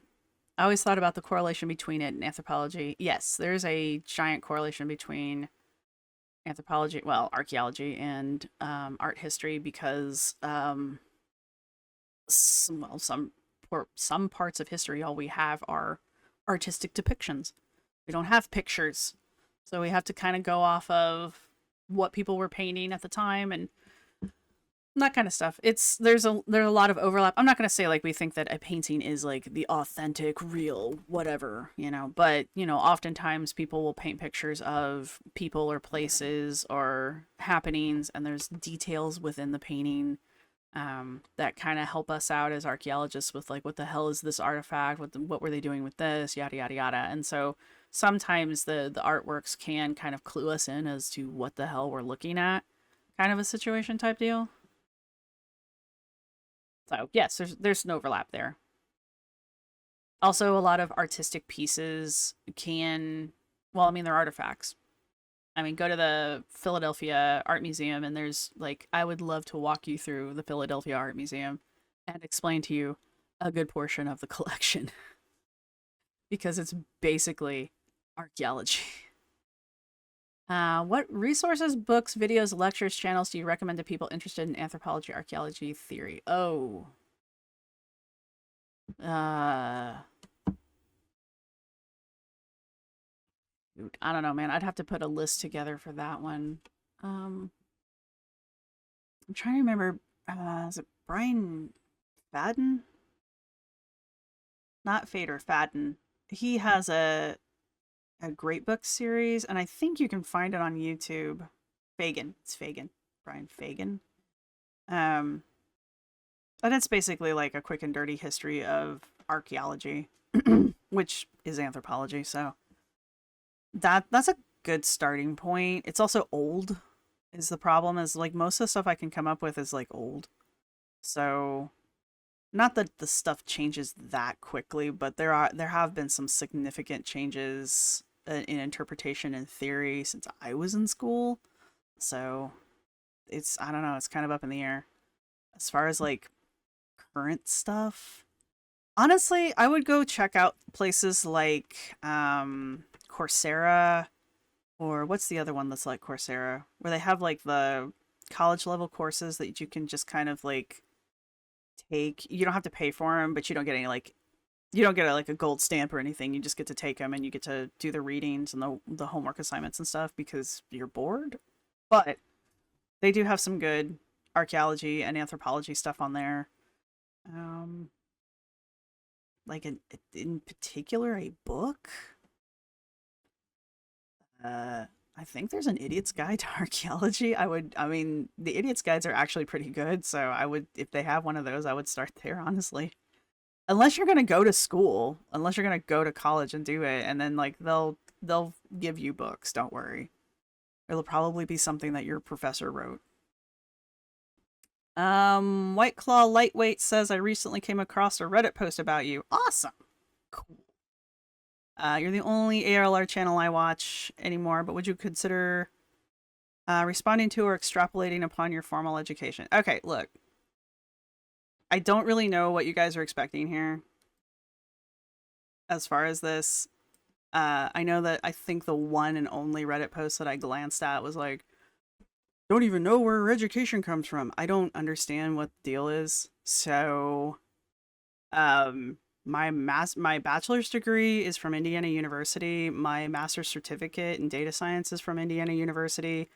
always thought about the correlation between it and anthropology. Yes, there's a giant correlation between anthropology, well, archaeology and art history because some parts of history, all we have are artistic depictions. We don't have pictures. So we have to kind of go off of what people were painting at the time and that kind of stuff. There's a lot of overlap. I'm not going to say like we think that a painting is like the authentic, real, whatever, but oftentimes people will paint pictures of people or places or happenings, and there's details within the painting that kind of help us out as archaeologists with like, what the hell is this artifact? What were they doing with this? Yada, yada, yada. And so sometimes the artworks can kind of clue us in as to what the hell we're looking at, kind of a situation type deal. So yes, there's an overlap there. Also, a lot of artistic pieces they're artifacts. I mean, go to the Philadelphia Art Museum and there's like, I would love to walk you through the Philadelphia Art Museum and explain to you a good portion of the collection because it's basically archaeology. What resources, books, videos, lectures, channels do you recommend to people interested in anthropology, archaeology, theory? Oh. I don't know, man. I'd have to put a list together for that one. I'm trying to remember. Is it Brian Fadden? Not Fader, Fadden. He has a great book series, and I think you can find it on YouTube. Fagan. It's Fagan. Brian Fagan. Um, and it's basically like a quick and dirty history of archaeology, which is anthropology. So that's a good starting point. It's also old. Is the problem is like most of the stuff I can come up with is like old. So not that the stuff changes that quickly, but there have been some significant changes in interpretation and theory since I was in school. So it's I don't know, it's kind of up in the air. As far as like current stuff, honestly, I would go check out places like Coursera, or what's the other one that's like Coursera, where they have like the college level courses that you can just kind of like take. You don't have to pay for them, but you don't get any like you don't get like a gold stamp or anything. You just get to take them and you get to do the readings and the homework assignments and stuff because you're bored. But they do have some good archaeology and anthropology stuff on there. Um, like in particular, a book. I think there's an Idiot's Guide to Archaeology. I mean, the Idiot's Guides are actually pretty good, so I would, if they have one of those, I would start there, honestly. Unless you're gonna go to school, unless you're gonna go to college and do it, and then like they'll give you books. Don't worry, it'll probably be something that your professor wrote. White Claw Lightweight says I recently came across a Reddit post about you. Awesome, cool. You're the only ARLR channel I watch anymore, but would you consider responding to or extrapolating upon your formal education? Okay, look. I don't really know what you guys are expecting here as far as this. I know that I think the one and only Reddit post that I glanced at was like, don't even know where education comes from. I don't understand what the deal is. So, my bachelor's degree is from Indiana University. My master's certificate in data science is from Indiana University,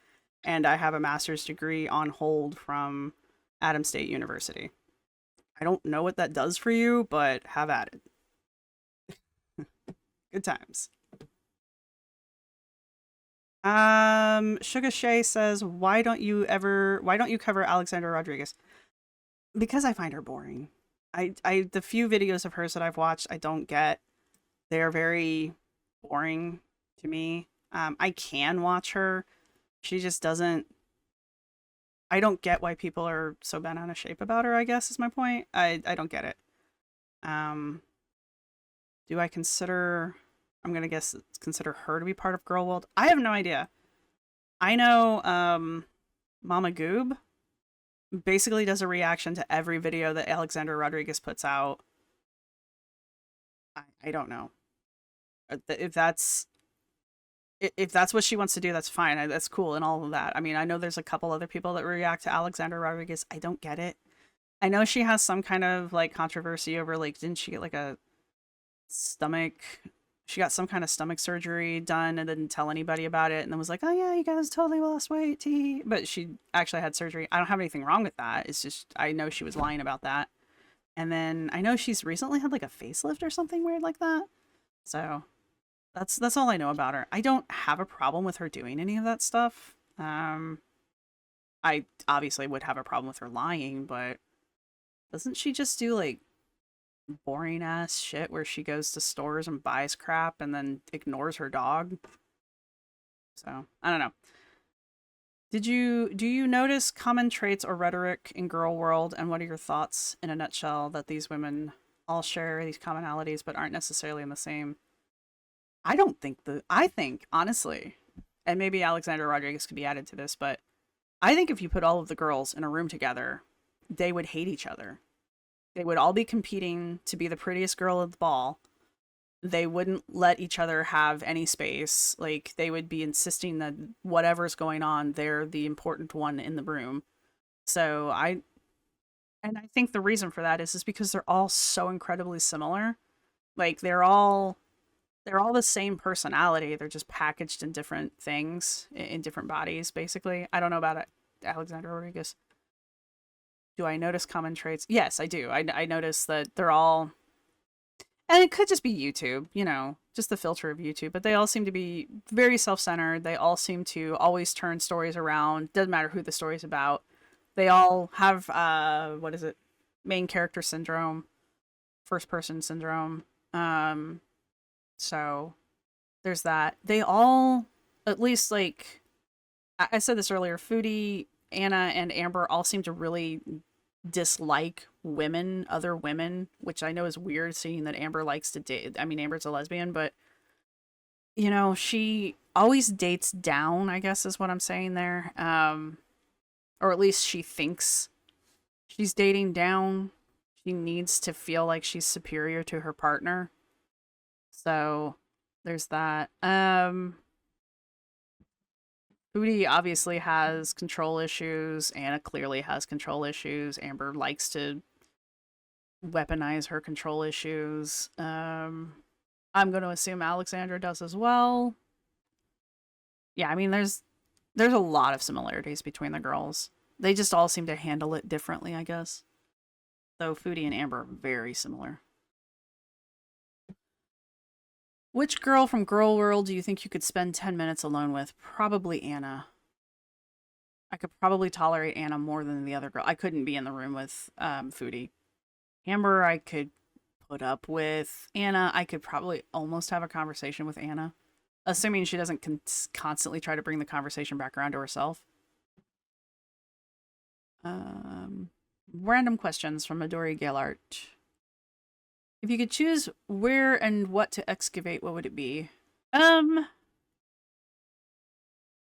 and I have a master's degree on hold from Adams State University. I don't know what that does for you, but have at it. Good times. Sugar Shay says, why don't you cover Alexandra Rodriguez? Because I find her boring. The few videos of hers that I've watched, I don't get. They're very boring to me. I can watch her. She just doesn't. I don't get why people are so bent out of shape about her, I guess is my point. I don't get it. Do I consider I'm gonna guess consider her to be part of Girl World? I have no idea. I know Mama Goob basically does a reaction to every video that Alexandra Rodriguez puts out. I don't know. If that's what she wants to do, that's fine. That's cool and all of that. I mean, I know there's a couple other people that react to Alexandra Rodriguez. I don't get it. I know she has some kind of like controversy over like didn't she get like a stomach she got some kind of stomach surgery done and didn't tell anybody about it and then was like, oh yeah, you guys totally lost weight, but she actually had surgery. I don't have anything wrong with that. It's just I know she was lying about that. And then I know she's recently had like a facelift or something weird like that. So that's all I know about her. I don't have a problem with her doing any of that stuff. I obviously would have a problem with her lying, but doesn't she just do like boring ass shit where she goes to stores and buys crap and then ignores her dog? So, I don't know. Do you notice common traits or rhetoric in Girl World, and what are your thoughts in a nutshell that these women all share these commonalities but aren't necessarily in the same? I think honestly, and maybe Alexandra Rodriguez could be added to this, but I think if you put all of the girls in a room together, they would hate each other. They would all be competing to be the prettiest girl at the ball. They wouldn't let each other have any space. Like, they would be insisting that whatever's going on, they're the important one in the room. So I think the reason for that is because they're all so incredibly similar. Like, they're all the same personality. They're just packaged in different things, in different bodies, basically. I don't know about it, Alexandra Rodriguez. Do I notice common traits? Yes, I do. I notice that they're all, and it could just be YouTube, you know, just the filter of YouTube, but they all seem to be very self-centered. They all seem to always turn stories around. Doesn't matter who the story's about. They all have what is it? Main character syndrome, first person syndrome. So there's that. They all, at least like I said this earlier, Foodie, Anna, and Amber all seem to really dislike women, other women, which I know is weird seeing that Amber likes to date. I mean, Amber's a lesbian, but you know, she always dates down, I guess is what I'm saying there. Or at least she thinks she's dating down. She needs to feel like she's superior to her partner. So there's that. Foodie obviously has control issues. Anna clearly has control issues. Amber likes to weaponize her control issues. I'm going to assume Alexandra does as well. Yeah, I mean, there's a lot of similarities between the girls. They just all seem to handle it differently, I guess. Though Foodie and Amber are very similar. Which girl from Girl World do you think you could spend 10 minutes alone with? Probably Anna. I could probably tolerate Anna more than the other girl. I couldn't be in the room with Foodie. Amber, I could put up with. Anna, I could probably almost have a conversation with Anna. Assuming she doesn't constantly try to bring the conversation back around to herself. Random questions from Midori Galart. If you could choose where and what to excavate, what would it be?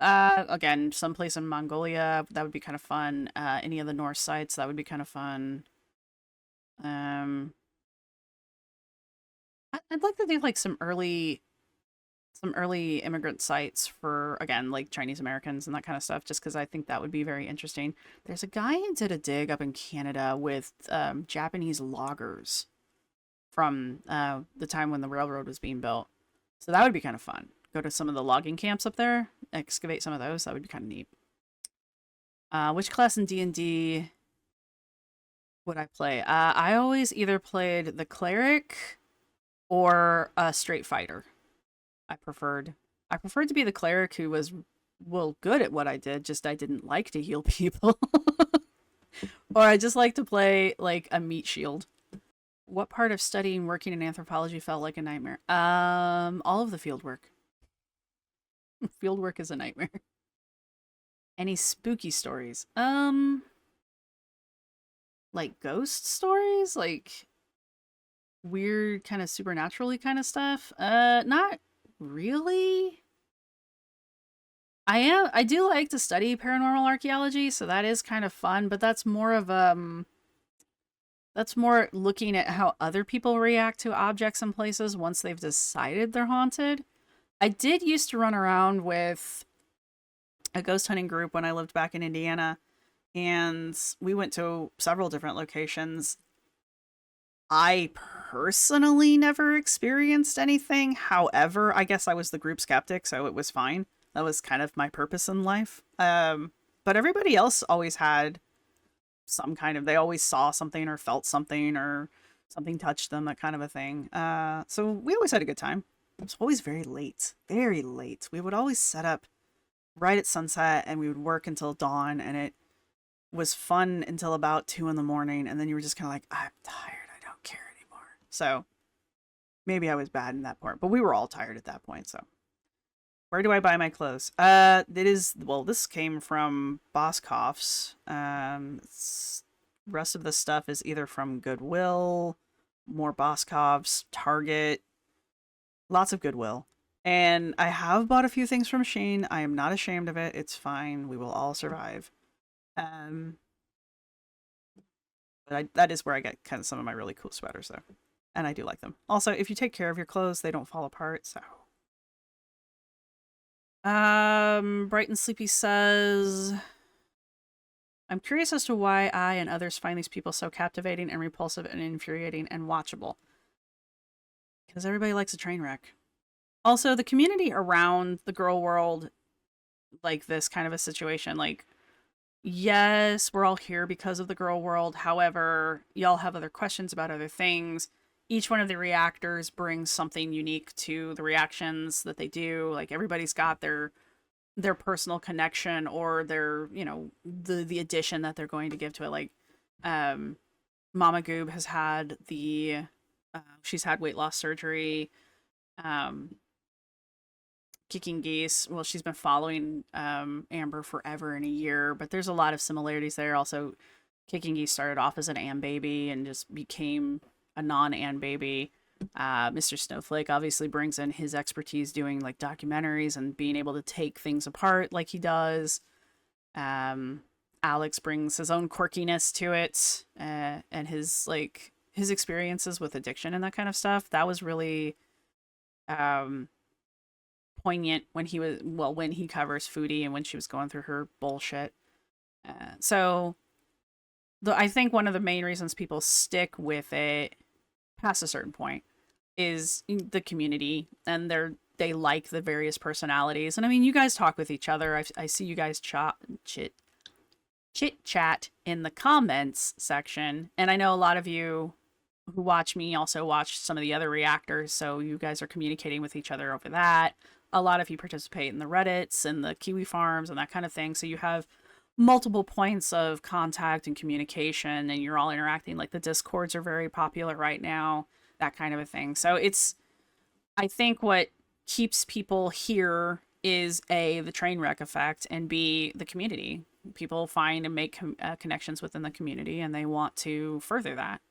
Again, someplace in Mongolia, that would be kind of fun. Any of the Norse sites, that would be kind of fun. I'd like to do like some early immigrant sites for, again, like Chinese Americans and that kind of stuff, just because I think that would be very interesting. There's a guy who did a dig up in Canada with Japanese loggers from the time when the railroad was being built. So that would be kind of fun. Go to some of the logging camps up there, excavate some of those. That would be kind of neat. Which class in D&D would I play? I always either played the cleric or a straight fighter. I preferred to be the cleric who was, well, good at what I did, just I didn't like to heal people. Or I just like to play like a meat shield. What part of studying working in anthropology felt like a nightmare? All of the field work. Field work is a nightmare. Any spooky stories? Like ghost stories? Like weird kind of supernaturally kind of stuff? Not really. I do like to study paranormal archaeology, so that is kind of fun, but that's more of that's more looking at how other people react to objects and places once they've decided they're haunted. I did used to run around with a ghost hunting group when I lived back in Indiana, and we went to several different locations. I personally never experienced anything. However, I guess I was the group skeptic, so it was fine. That was kind of my purpose in life. But everybody else always had some kind of, they always saw something or felt something or something touched them, that kind of a thing. So we always had a good time. It was always very late, very late. We would always set up right at sunset and we would work until dawn, and it was fun until about 2 in the morning. And then you were just kind of like, I'm tired. I don't care anymore. So maybe I was bad in that part, but we were all tired at that point. So where do I buy my clothes? It is, well, this came from Boscov's. Rest of the stuff is either from Goodwill, more Boscov's, Target, lots of Goodwill. And I have bought a few things from Shein. I am not ashamed of it. It's fine. We will all survive. But that is where I get kind of some of my really cool sweaters, though. And I do like them. Also, if you take care of your clothes, they don't fall apart, so. Bright and Sleepy says, I'm curious as to why I and others find these people so captivating and repulsive and infuriating and watchable. Because everybody likes a train wreck. Also, the community around the girl world, like this kind of a situation, like, yes, we're all here because of the girl world. However, y'all have other questions about other things. Each one of the reactors brings something unique to the reactions that they do. Like everybody's got their personal connection or their, you know, the addition that they're going to give to it. Like Mama Goob has had she's had weight loss surgery. Um Kicking Geese, well, she's been following Amber forever and a year, but there's a lot of similarities there. Also, Kicking Geese started off as an Ann baby and just became a non-Ann baby. Mr. Snowflake obviously brings in his expertise doing like documentaries and being able to take things apart like he does. Alex brings his own quirkiness to it, and his experiences with addiction and that kind of stuff. That was really um, poignant when he covers Foodie and when she was going through her bullshit. I think one of the main reasons people stick with it past a certain point is the community, and they like the various personalities. And I mean, you guys talk with each other. I see you guys chit chat in the comments section, and I know a lot of you who watch me also watch some of the other reactors, so you guys are communicating with each other over that. A lot of you participate in the Reddits and the Kiwi farms and that kind of thing, so you have multiple points of contact and communication, and you're all interacting. Like the Discords are very popular right now, that kind of a thing. So I think what keeps people here is A, the train wreck effect, and B, the community. People find and make connections within the community, and they want to further that.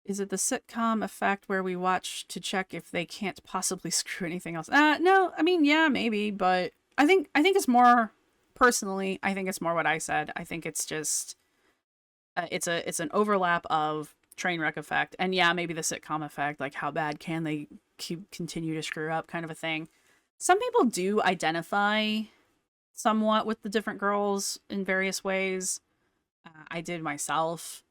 Is it the sitcom effect where we watch to check if they can't possibly screw anything else? No, I mean, yeah, maybe, but I think it's more, personally, I think it's more what I said. I think it's just it's an overlap of train wreck effect, and yeah, maybe the sitcom effect, like how bad can they continue to screw up, kind of a thing. Some people do identify somewhat with the different girls in various ways. I did myself.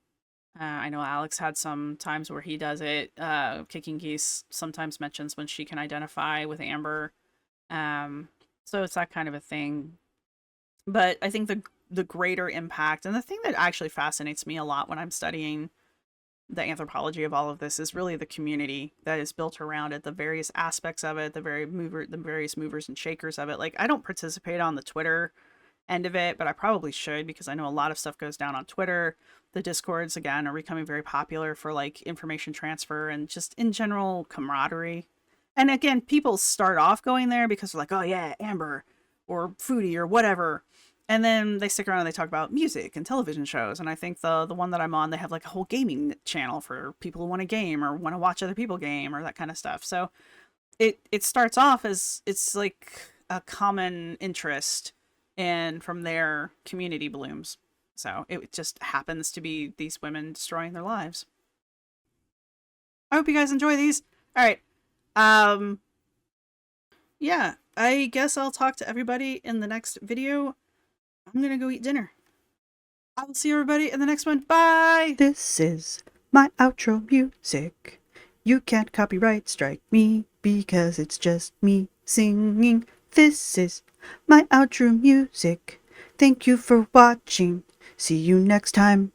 I know Alex had some times where he does it. Kicking Geese sometimes mentions when she can identify with Amber. So it's that kind of a thing. But I think the greater impact, and the thing that actually fascinates me a lot when I'm studying the anthropology of all of this, is really the community that is built around it, the various aspects of it, the various movers and shakers of it. Like, I don't participate on the Twitter end of it, but I probably should, because I know a lot of stuff goes down on Twitter. The Discords, again, are becoming very popular for like information transfer and just in general camaraderie. And again, people start off going there because they're like, oh yeah, Amber or Foodie or whatever. And then they stick around and they talk about music and television shows. And I think the one that I'm on, they have like a whole gaming channel for people who want to game or want to watch other people game or that kind of stuff. So it starts off as it's like a common interest, and from there community blooms. So it just happens to be these women destroying their lives. I hope you guys enjoy these. All right. Yeah, I guess I'll talk to everybody in the next video. I'm gonna go eat dinner. I will see everybody in the next one. Bye! This is my outro music. You can't copyright strike me because it's just me singing. This is my outro music. Thank you for watching. See you next time.